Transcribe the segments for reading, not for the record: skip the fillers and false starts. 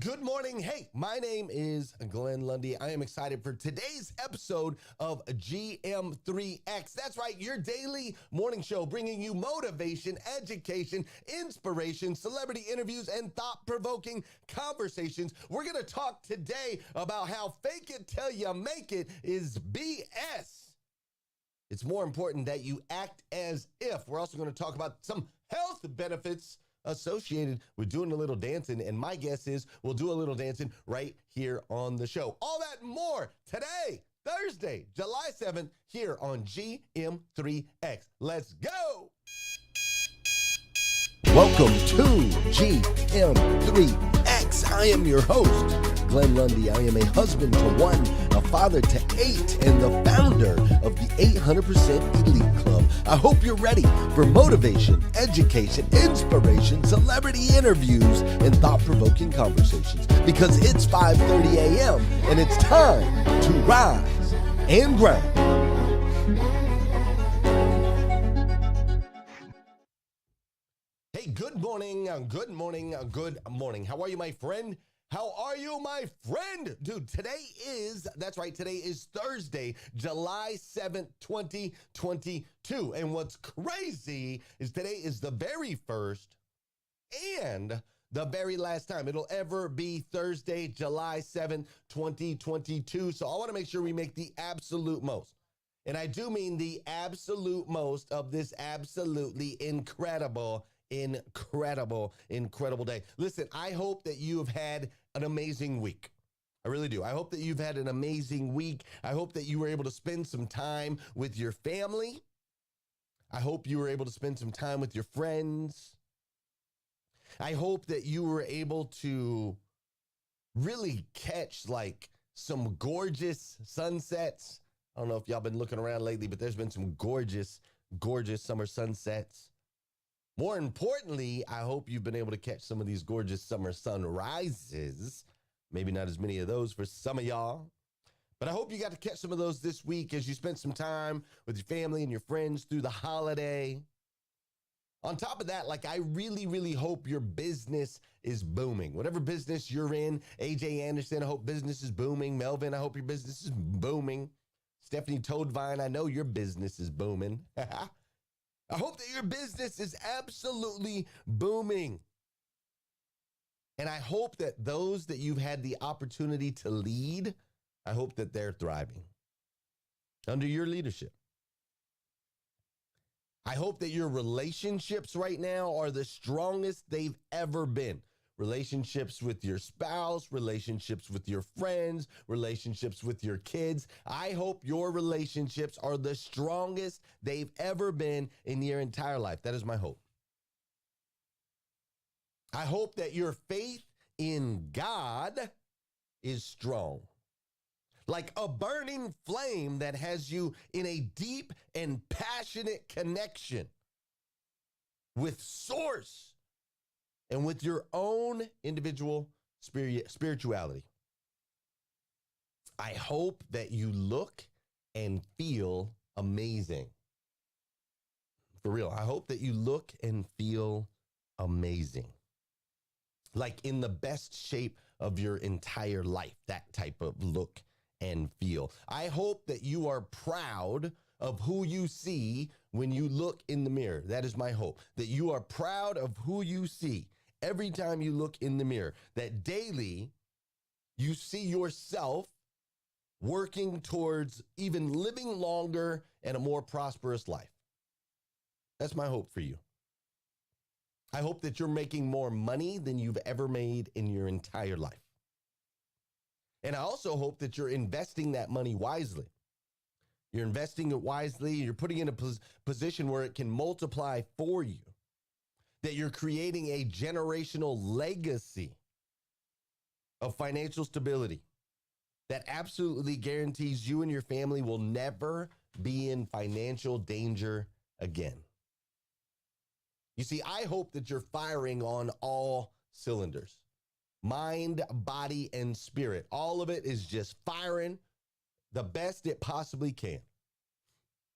Good morning. Hey, my name is Glenn Lundy. I am excited for today's episode of GM3X. That's right, your daily morning show bringing you motivation, education, inspiration, celebrity interviews, and thought-provoking conversations. We're going to talk today about how fake it till you make it is BS. It's more important that you act as if. We're also going to talk about some health benefits associated with doing a little dancing, and my guess is we'll do a little dancing right here on the show. All that and more today, Thursday, July 7th, here on GM3X. Let's go! Welcome to GM3X. I am your host, Glenn Lundy. I am a husband to one, a father to 8, and the founder of the 800% Elite Club. I hope you're ready for motivation, education, inspiration, celebrity interviews, and thought-provoking conversations, because it's 5:30 a.m. and it's time to rise and grind. Hey, good morning, good morning, good morning. How are you, my friend? How are you, my friend? Dude, today is Thursday, July 7th, 2022. And what's crazy is today is the very first and the very last time it'll ever be Thursday, July 7th, 2022. So I want to make sure we make the absolute most. And I do mean the absolute most of this absolutely incredible day. Listen, I hope that you have had an amazing week. I really do. I hope that you've had an amazing week. I hope that you were able to spend some time with your family. I hope you were able to spend some time with your friends. I hope that you were able to really catch like some gorgeous sunsets. I don't know if y'all been looking around lately, but there's been some gorgeous summer sunsets. More importantly, I hope you've been able to catch some of these gorgeous summer sunrises. Maybe not as many of those for some of y'all, but I hope you got to catch some of those this week as you spent some time with your family and your friends through the holiday. On top of that, like, I really hope your business is booming. Whatever business you're in, AJ Anderson, I hope business is booming. Melvin, I hope your business is booming. Stephanie Toadvine, I know your business is booming. I hope that your business is absolutely booming. And I hope that those that you've had the opportunity to lead, I hope that they're thriving under your leadership. I hope that your relationships right now are the strongest they've ever been. Relationships with your spouse, relationships with your friends, relationships with your kids. I hope your relationships are the strongest they've ever been in your entire life. That is my hope. I hope that your faith in God is strong. Like a burning flame that has you in a deep and passionate connection with Source and with your own individual spirituality. I hope that you look and feel amazing. For real, I hope that you look and feel amazing. Like in the best shape of your entire life, that type of look and feel. I hope that you are proud of who you see when you look in the mirror. That is my hope, that you are proud of who you see every time you look in the mirror, that daily you see yourself working towards even living longer and a more prosperous life. That's my hope for you. I hope that you're making more money than you've ever made in your entire life. And I also hope that you're investing that money wisely. You're investing it wisely. You're putting it in a position where it can multiply for you. That you're creating a generational legacy of financial stability that absolutely guarantees you and your family will never be in financial danger again. You see, I hope that you're firing on all cylinders. Mind, body, and spirit. All of it is just firing the best it possibly can.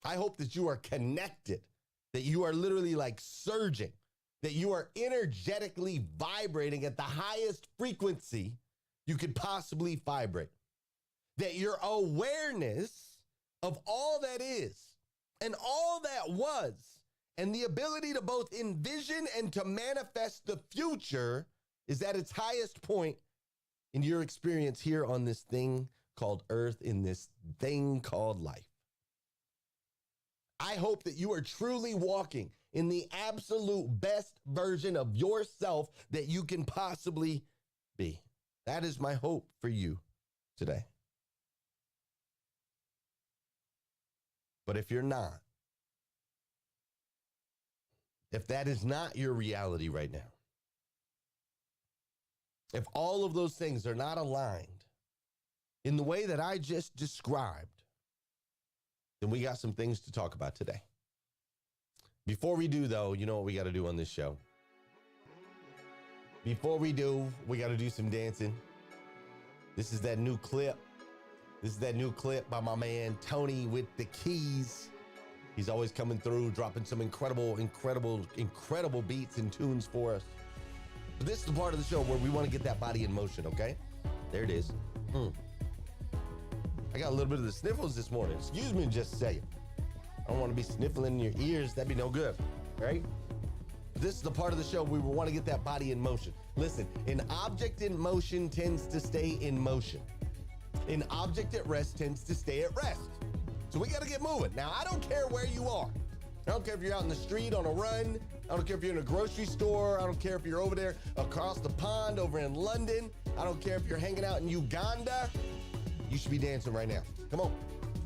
I hope that you are connected, that you are literally like surging that you are energetically vibrating at the highest frequency you could possibly vibrate. That your awareness of all that is and all that was, and the ability to both envision and to manifest the future is at its highest point in your experience here on this thing called Earth, in this thing called life. I hope that you are truly walking in the absolute best version of yourself that you can possibly be. That is my hope for you today. But if you're not, if that is not your reality right now, if all of those things are not aligned in the way that I just described, then we got some things to talk about today. Before we do, though, you know what we got to do on this show. Before we do, we got to do some dancing. This is that new clip. This is that new clip by my man Tony with the keys. He's always coming through, dropping some incredible beats and tunes for us. But this is the part of the show where we want to get that body in motion, okay? There it is. I got a little bit of the sniffles this morning. Excuse me just a second. I don't want to be sniffling in your ears. That'd be no good, right? But this is the part of the show where we want to get that body in motion. Listen, an object in motion tends to stay in motion. An object at rest tends to stay at rest. So we got to get moving. Now, I don't care where you are. I don't care if you're out in the street on a run. I don't care if you're in a grocery store. I don't care if you're over there across the pond over in London. I don't care if you're hanging out in Uganda. You should be dancing right now. Come on.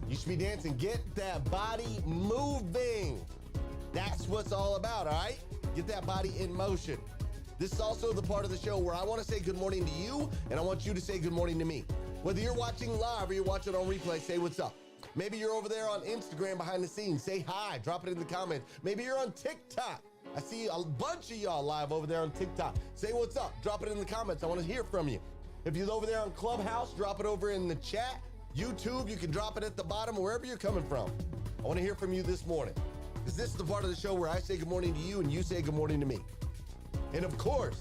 You should be dancing. Get that body moving. That's what's all about, all right? Get that body in motion. This is also the part of the show where I want to say good morning to you, and I want you to say good morning to me. Whether you're watching live or you're watching on replay, say what's up. Maybe you're over there on Instagram behind the scenes. Say hi. Drop it in the comments. Maybe you're on TikTok. I see a bunch of y'all live over there on TikTok. Say what's up. Drop it in the comments. I want to hear from you. If you're over there on Clubhouse, drop it over in the chat. YouTube, you can drop it at the bottom, wherever you're coming from. I want to hear from you this morning, because this is the part of the show where I say good morning to you and you say good morning to me. And of course,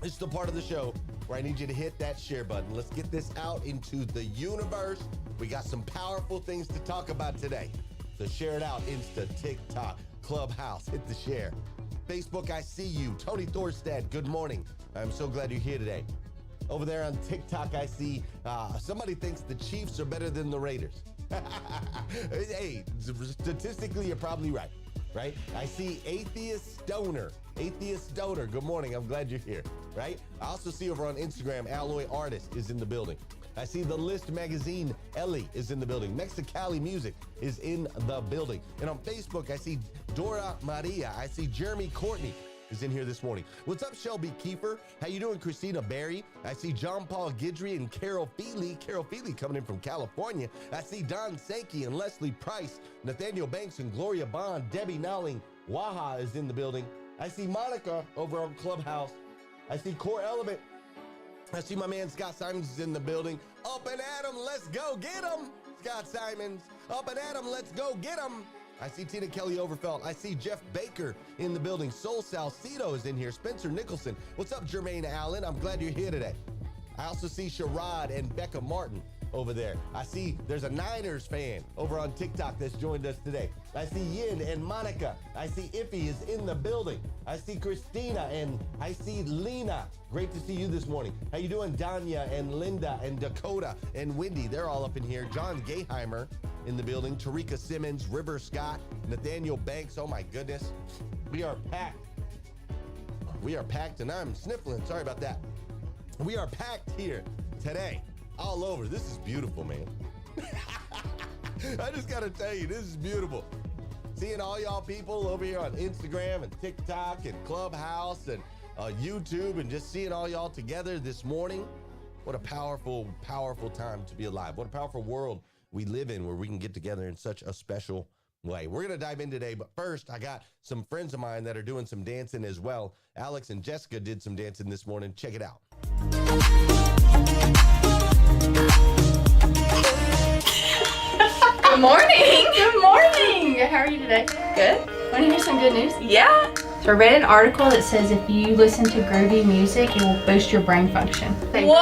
this is the part of the show where I need you to hit that share button. Let's get this out into the universe. We got some powerful things to talk about today. So share it out. Insta, TikTok, Clubhouse, hit the share. Facebook, I see you. Tony Thorstad, good morning. I'm so glad you're here today. Over there on TikTok, I see somebody thinks the Chiefs are better than the Raiders. Hey, statistically, you're probably right? I see Atheist Stoner. Good morning. I'm glad you're here, right? I also see over on Instagram, Alloy Artist is in the building. I see The List Magazine, Ellie is in the building. Mexicali Music is in the building. And on Facebook, I see Dora Maria. I see Jeremy Courtney is in here this morning. What's up, Shelby Kiefer? How you doing, Christina Berry? I see John Paul Guidry and Carol Feely. Carol Feely coming in from California. I see Don Sankey and Leslie Price, Nathaniel Banks and Gloria Bond. Debbie Nowling, Waha is in the building. I see Monica over on Clubhouse. I see Core Element. I see my man Scott Simons is in the building. Up and at 'em, let's go get 'em. Scott Simons, up and at 'em, let's go get 'em. I see Tina Kelly Overfelt. I see Jeff Baker in the building. Soul Salcido is in here. Spencer Nicholson. What's up, Jermaine Allen? I'm glad you're here today. I also see Sherrod and Becca Martin over there. I see there's a Niners fan over on TikTok that's joined us today. I see Yin and Monica. I see Iffy is in the building. I see Christina and I see Lena. Great to see you this morning. How you doing, Danya and Linda and Dakota and Wendy? They're all up in here. John Gayheimer in the building. Tarika Simmons, River Scott, Nathaniel Banks. Oh my goodness. We are packed. We are packed and I'm sniffling. Sorry about that. We are packed here today. All over. This is beautiful, man. I just got to tell you, this is beautiful. Seeing all y'all people over here on Instagram and TikTok and Clubhouse and YouTube and just seeing all y'all together this morning. What a powerful, powerful time to be alive. What a powerful world we live in where we can get together in such a special way. We're going to dive in today, but first I got some friends of mine that are doing some dancing as well. Alex and Jessica did some dancing this morning. Check it out. Good morning. Good morning. How are you today? Good. Want to hear some good news? Yeah. So I read an article that says if you listen to groovy music, it will boost your brain function. What?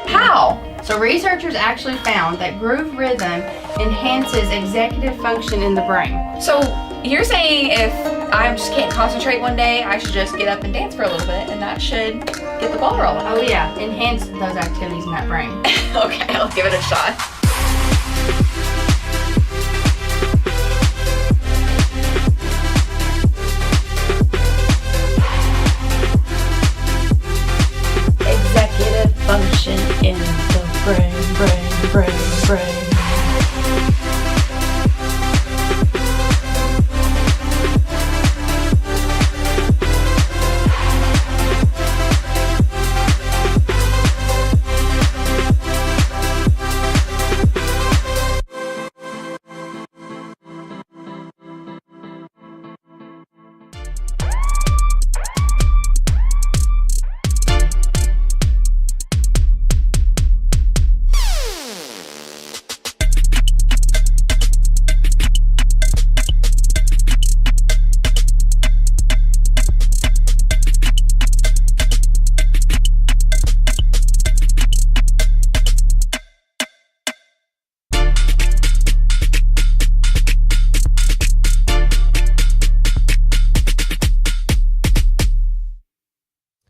How? So researchers actually found that groove rhythm enhances executive function in the brain. So you're saying if I just can't concentrate one day, I should just get up and dance for a little bit, and that should get the ball rolling. Oh yeah, enhance those activities in that brain. Okay, I'll give it a shot. Executive function in the brain.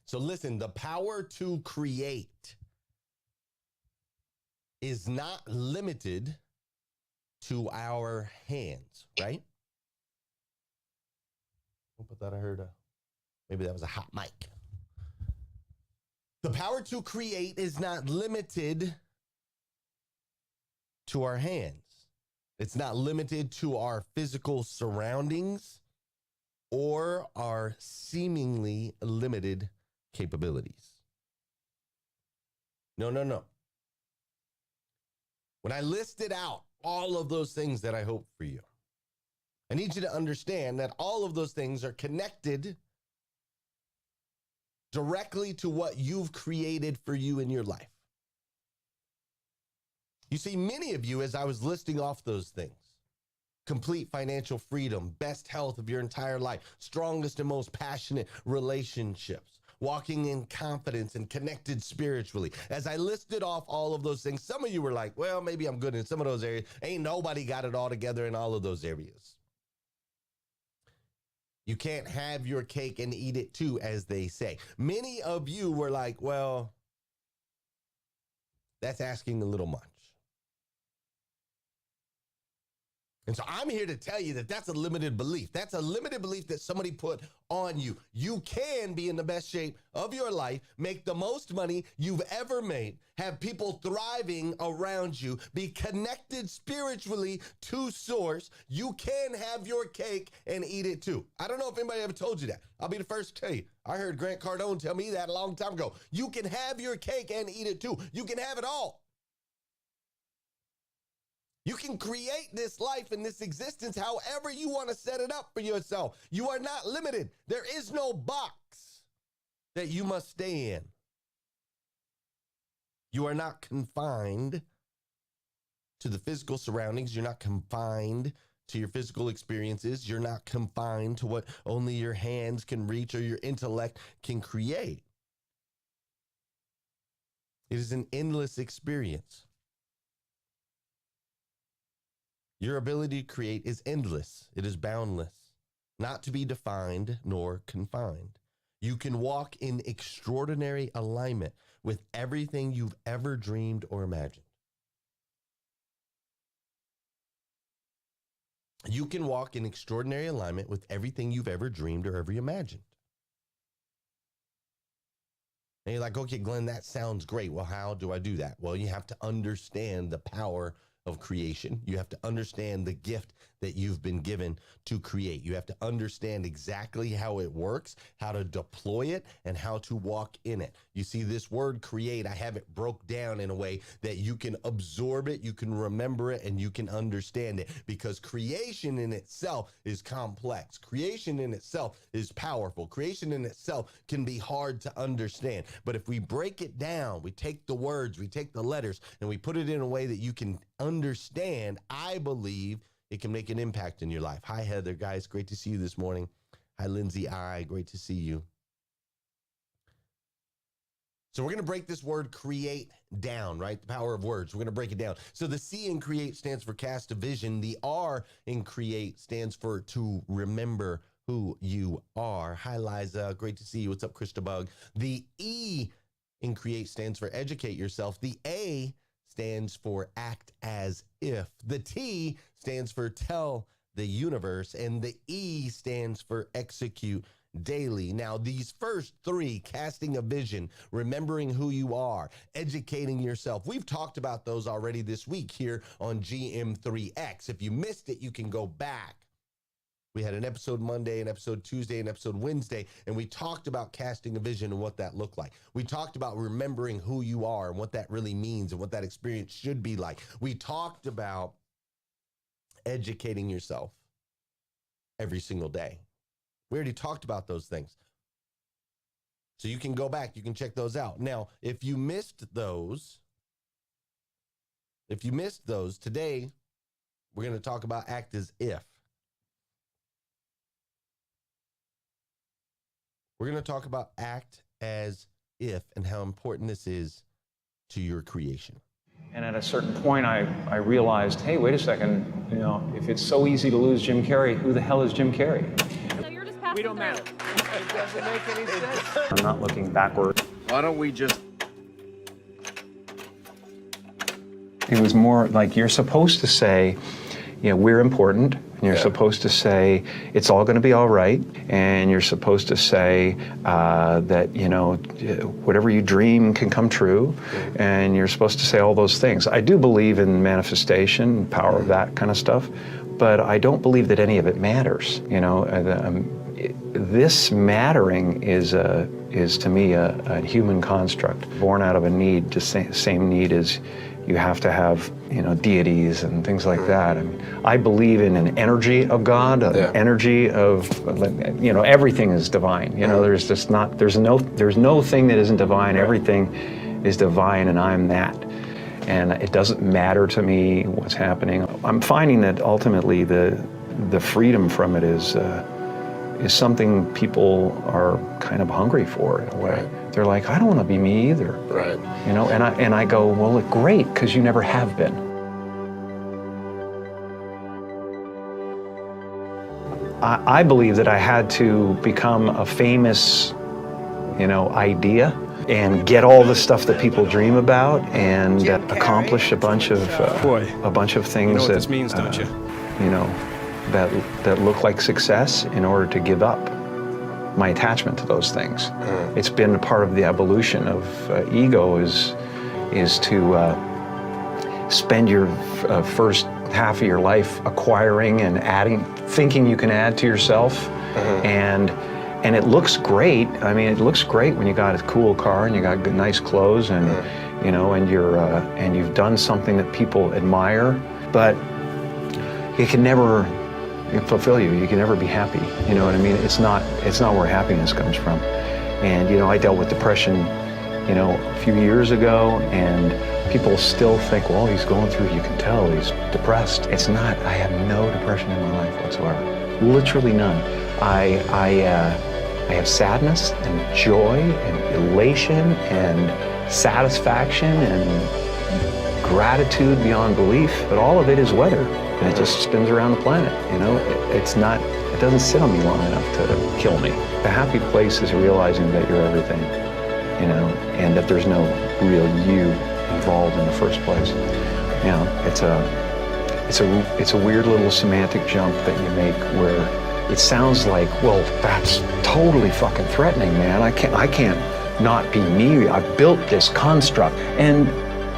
So listen, the power to create is not limited to our hands, right? But that I heard, maybe that was a hot mic. The power to create is not limited to our hands. It's not limited to our physical surroundings or our seemingly limited capabilities. No. When I listed out all of those things that I hope for you, I need you to understand that all of those things are connected directly to what you've created for you in your life. You see, many of you, as I was listing off those things, complete financial freedom, best health of your entire life, strongest and most passionate relationships, walking in confidence and connected spiritually. As I listed off all of those things, some of you were like, well, maybe I'm good in some of those areas. Ain't nobody got it all together in all of those areas. You can't have your cake and eat it too, as they say. Many of you were like, well, that's asking a little much. And so I'm here to tell you that that's a limited belief. That's a limited belief that somebody put on you. You can be in the best shape of your life, make the most money you've ever made, have people thriving around you, be connected spiritually to source. You can have your cake and eat it too. I don't know if anybody ever told you that. I'll be the first to tell you. I heard Grant Cardone tell me that a long time ago. You can have your cake and eat it too. You can have it all. You can create this life and this existence however you want to set it up for yourself. You are not limited. There is no box that you must stay in. You are not confined to the physical surroundings. You're not confined to your physical experiences. You're not confined to what only your hands can reach or your intellect can create. It is an endless experience. Your ability to create is endless. It is boundless, not to be defined nor confined. You can walk in extraordinary alignment with everything you've ever dreamed or imagined. You can walk in extraordinary alignment with everything you've ever dreamed or ever imagined. And you're like, okay, Glenn, that sounds great. Well, how do I do that? Well, you have to understand the power of creation. You have to understand the gift that you've been given to create. You have to understand exactly how it works, how to deploy it, and how to walk in it. You see, this word create, I have it broke down in a way that you can absorb it, you can remember it, and you can understand it, because creation in itself is complex. Creation in itself is powerful. Creation in itself can be hard to understand. But if we break it down, we take the words, we take the letters, and we put it in a way that you can understand, I believe it can make an impact in your life. Hi, Heather, guys. Great to see you this morning. Hi, Lindsay I. Great to see you. So we're going to break this word create down, right? The power of words. We're going to break it down. So the C in create stands for cast a vision. The R in create stands for to remember who you are. Hi, Liza. Great to see you. What's up, Krista Bug? The E in create stands for educate yourself. The A stands for act as if. The T stands for tell the universe. And the E stands for execute daily. Now, these first three, casting a vision, remembering who you are, educating yourself, we've talked about those already this week here on GM3X. If you missed it, you can go back. We had an episode Monday, an episode Tuesday, an episode Wednesday, and we talked about casting a vision and what that looked like. We talked about remembering who you are and what that really means and what that experience should be like. We talked about educating yourself every single day. We already talked about those things. So you can go back, you can check those out. Now, if you missed those, today we're going to talk about act as if. We're going to talk about act as if and how important this is to your creation. And at a certain point, I realized, hey, wait a second, if it's so easy to lose Jim Carrey, who the hell is Jim Carrey? We don't matter. It doesn't make any sense. I'm not looking backward. Why don't we just... It was more like you're supposed to say, we're important. And you're supposed to say, it's all going to be all right. And you're supposed to say that, whatever you dream can come true. And you're supposed to say all those things. I do believe in manifestation, power of that kind of stuff. But I don't believe that any of it matters. This mattering is to me a human construct born out of a need, just same need as you have to have deities and things like that. I believe in an energy of God, an energy of everything is divine. There's no thing that isn't divine. Everything is divine, and I'm that. And it doesn't matter to me what's happening. I'm finding that ultimately the freedom from it is something people are kind of hungry for in a way. Right. They're like, I don't want to be me either. Right. And I go, well, great, because you never have been. I believe that I had to become a famous, idea and get all the stuff that people dream about and accomplish a bunch of things you know what this means, don't you? That look like success in order to give up my attachment to those things. It's been a part of the evolution of ego is to spend your first half of your life acquiring and adding, thinking you can add to yourself, and it looks great. I mean, it looks great when you got a cool car and you got good, nice clothes, and and you're and you've done something that people admire, but it can never fulfill you. You can never be happy. You know what I mean? It's not where happiness comes from. And I dealt with depression, a few years ago, and people still think, well, he's going through. You can tell he's depressed. It's not. I have no depression in my life whatsoever. Literally none. I have sadness and joy and elation and satisfaction and gratitude beyond belief, but all of it is weather, and it just spins around the planet. It doesn't sit on me long enough to kill me. The happy place is realizing that you're everything, and that there's no real you involved in the first place. It's a weird little semantic jump that you make where it sounds like, well, that's totally fucking threatening, man. I can't not be me. I've built this construct, and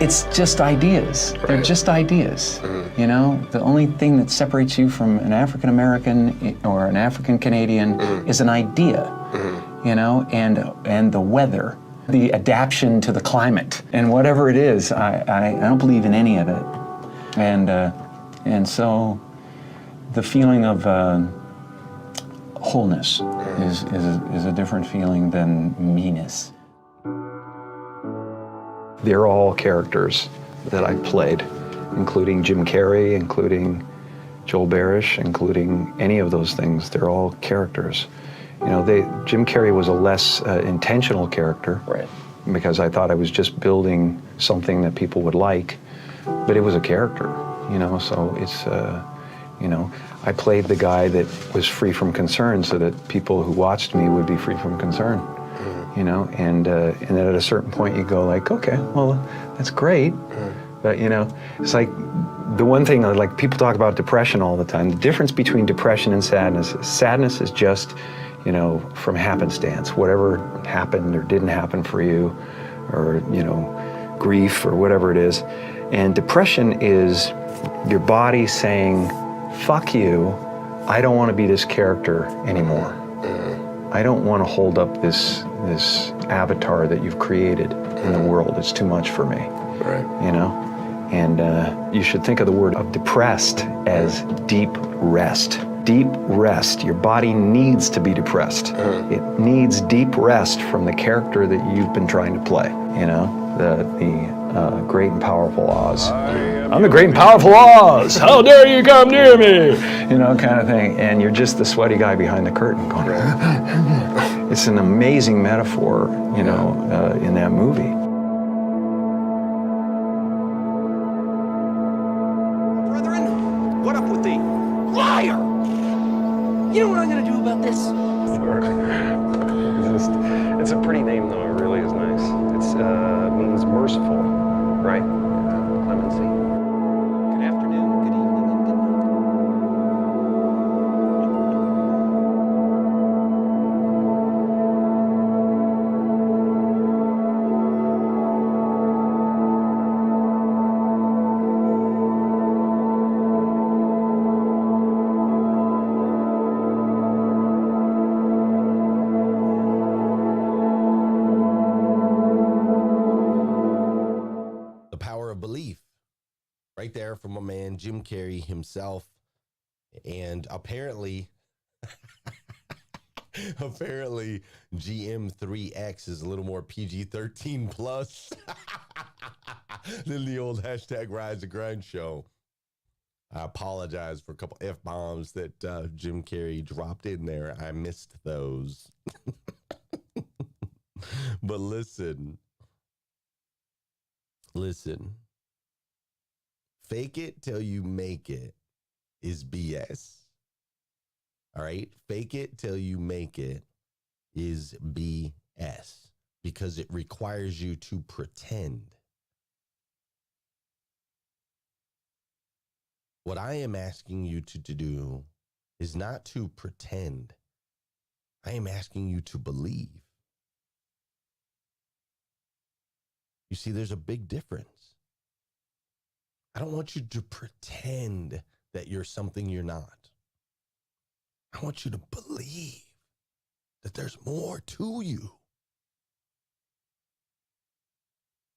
it's just ideas. Right. They're just ideas. Mm-hmm. The only thing that separates you from an African American or an African Canadian is an idea. Mm-hmm. And the weather, the adaptation to the climate, and whatever it is, I don't believe in any of it. And so the feeling of wholeness is a different feeling than meanness. They're all characters that I played, including Jim Carrey, including Joel Barish, including any of those things, they're all characters. You know, Jim Carrey was a less intentional character, right? Because I thought I was just building something that people would like, but it was a character, you know. So it's, you know, I played the guy that was free from concern, so that people who watched me would be free from concern, you know. And then at a certain point, you go like, okay, well, that's great, but you know, it's like. The one thing, like people talk about depression all the time, the difference between depression and sadness is just, you know, from happenstance, whatever happened or didn't happen for you, or, you know, grief or whatever it is. And depression is your body saying, fuck you, I don't want to be this character anymore. I don't want to hold up this avatar that you've created in the world. It's too much for me, Right. you know? And you should think of the word of depressed as deep rest. Deep rest. Your body needs to be depressed. It needs deep rest from the character that you've been trying to play. You know, the great and powerful Oz. I'm the great and powerful Oz. How dare you come near me? You know, kind of thing. And you're just the sweaty guy behind the curtain going. It's an amazing metaphor, you know, in that movie. What up with the liar? You know what I'm gonna do about this? It's a pretty name, though. It really is nice. It's means merciful, right? Clemency. Good afternoon, good evening, and good night. The Power of Belief, right there from my man Jim Carrey himself. And apparently GM3X is a little more PG-13 plus than the old hashtag Rise and Grind show. I apologize for a couple F-bombs that Jim Carrey dropped in there. I missed those. But listen. Fake it till you make it is BS. All right? Fake it till you make it is BS because it requires you to pretend. What I am asking you to do is not to pretend. I am asking you to believe. You see, there's a big difference. I don't want you to pretend that you're something you're not. I want you to believe that there's more to you.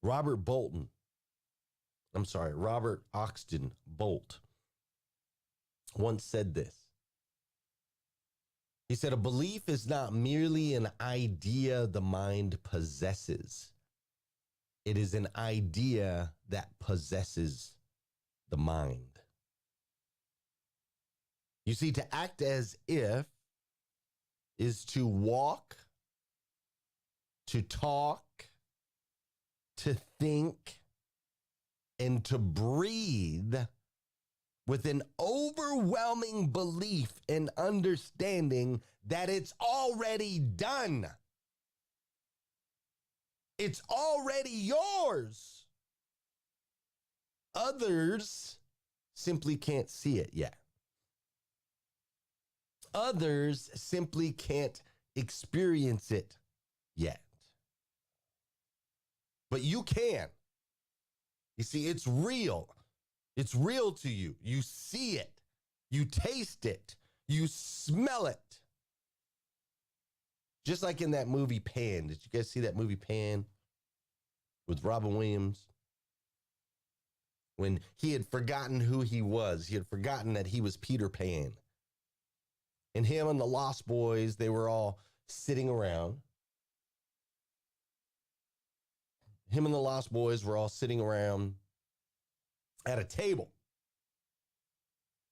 Robert Oxton Bolt once said this. He said, a belief is not merely an idea the mind possesses. It is an idea that possesses the mind. You see, to act as if is to walk, to talk, to think, and to breathe with an overwhelming belief and understanding that it's already done. It's already yours. Others simply can't see it yet. Others simply can't experience it yet. But you can. You see, it's real. It's real to you. You see it. You taste it. You smell it. Just like in that movie Pan. Did you guys see that movie Pan with Robin Williams? When he had forgotten who he was. He had forgotten that he was Peter Pan. And him and the Lost Boys, they were all sitting around. Him and the Lost Boys were all sitting around at a table.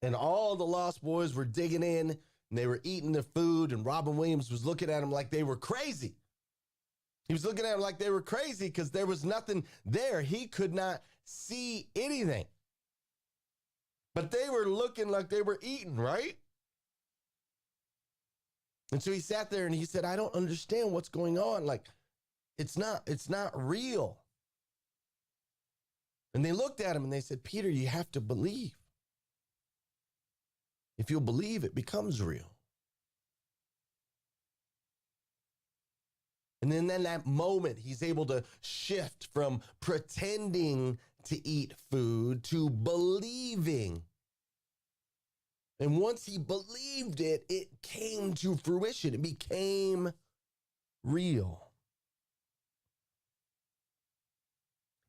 And all the Lost Boys were digging in and they were eating their food. And Robin Williams was looking at them like they were crazy. He was looking at them like they were crazy because there was nothing there. He could not see anything. But they were looking like they were eating, right? And so he sat there and he said, I don't understand what's going on. Like, it's not real. And they looked at him and they said, Peter, you have to believe. If you'll believe, it becomes real. And then in that moment, he's able to shift from pretending to eat food to believing. And once he believed it, it came to fruition. It became real.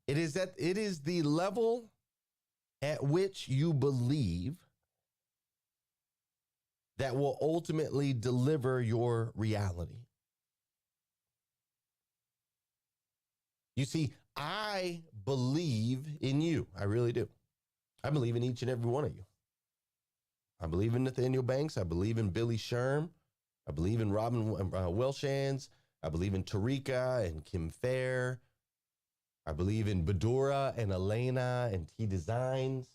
It is the level at which you believe that will ultimately deliver your reality. You see, I believe in you. I really do. I believe in each and every one of you. I believe in Nathaniel Banks. I believe in Billy Sherm. I believe in Robin Welshans. I believe in Tarika and Kim Fair. I believe in Bedora and Elena and T Designs.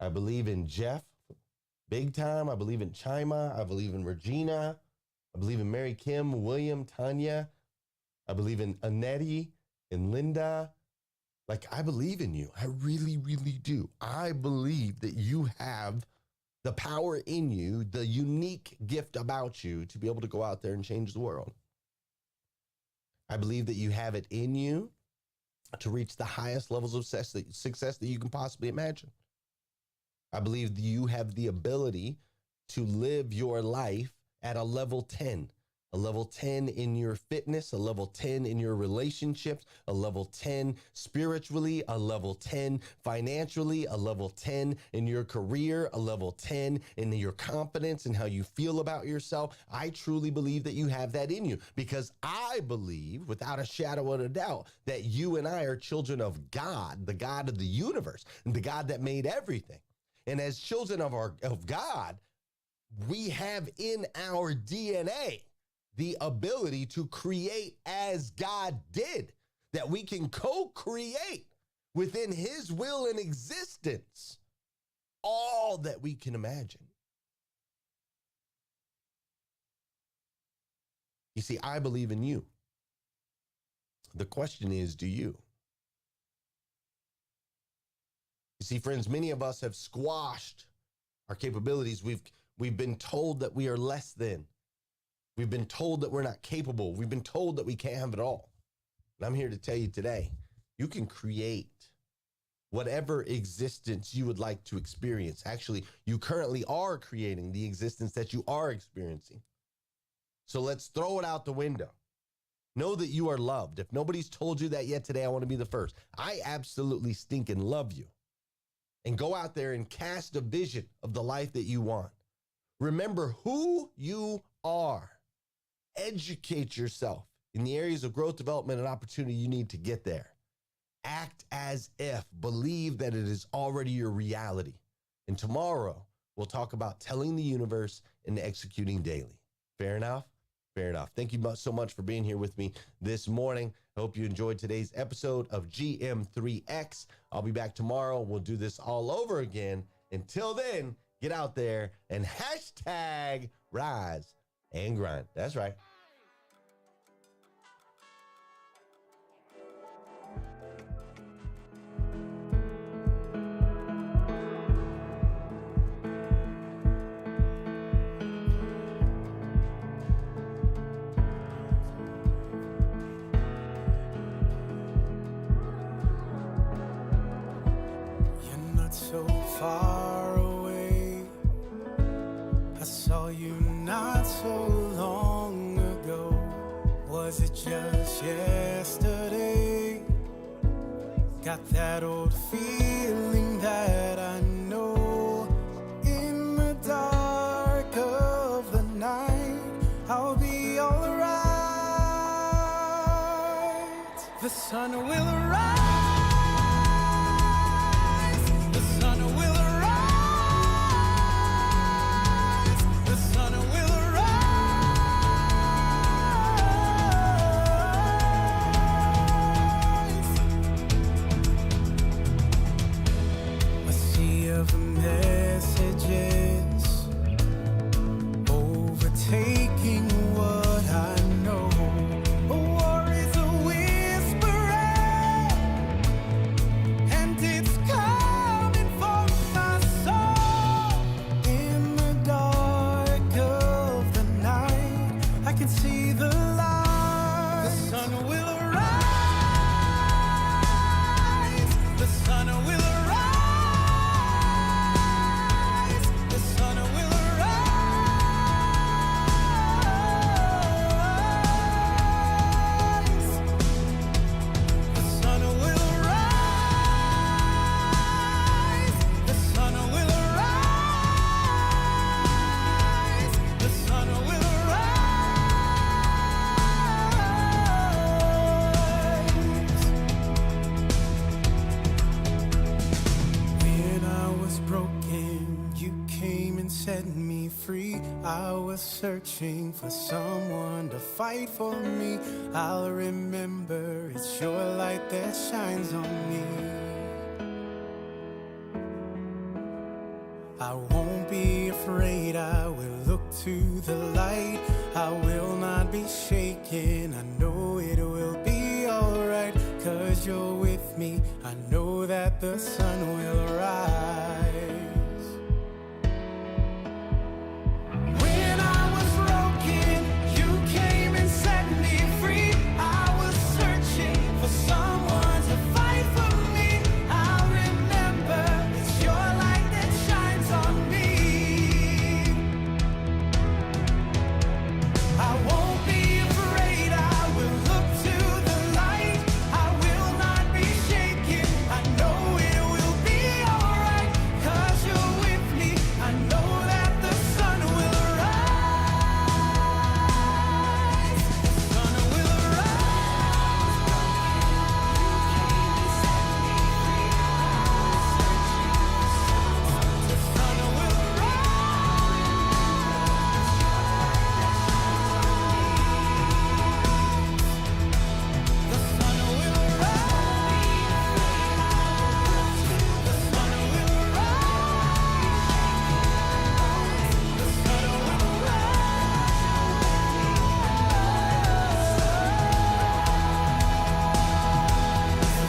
I believe in Jeff, big time. I believe in Chima. I believe in Regina. I believe in Mary Kim, William, Tanya. I believe in Annette and Linda. Like, I believe in you. I really, really do. I believe that you have the power in you, the unique gift about you to be able to go out there and change the world. I believe that you have it in you to reach the highest levels of success that you can possibly imagine. I believe that you have the ability to live your life at a level 10 in your fitness, a level 10 in your relationships, a level 10 spiritually, a level 10 financially, a level 10 in your career, a level 10 in your confidence and how you feel about yourself. I truly believe that you have that in you because I believe without a shadow of a doubt that you and I are children of God, the God of the universe, and the God that made everything. And as children of God, we have in our DNA the ability to create as God did, that we can co-create within his will and existence all that we can imagine. You see, I believe in you. The question is, do you? You see, friends, many of us have squashed our capabilities. We've been told that we are less than. We've been told that we're not capable. We've been told that we can't have it all. And I'm here to tell you today, you can create whatever existence you would like to experience. Actually, you currently are creating the existence that you are experiencing. So let's throw it out the window. Know that you are loved. If nobody's told you that yet today, I want to be the first. I absolutely stinking love you. And go out there and cast a vision of the life that you want. Remember who you are. Educate yourself in the areas of growth, development, and opportunity you need to get there. Act as if. Believe that it is already your reality. And tomorrow, we'll talk about telling the universe and executing daily. Fair enough? Fair enough. Thank you so much for being here with me this morning. I hope you enjoyed today's episode of GM3X. I'll be back tomorrow. We'll do this all over again. Until then, get out there and hashtag rise and grind. That's right. You're not so far away. I saw you not so long ago. Was it just yesterday? Got that old feeling that I know. In the dark of the night, I'll be alright. The sun will arise. The sun will arise. searching for someone to fight for me, I'll remember it's your light that shines on me. I won't be afraid, I will look to the light. I will not be shaken, I know it will be alright. 'Cause you're with me, I know that the sun will rise.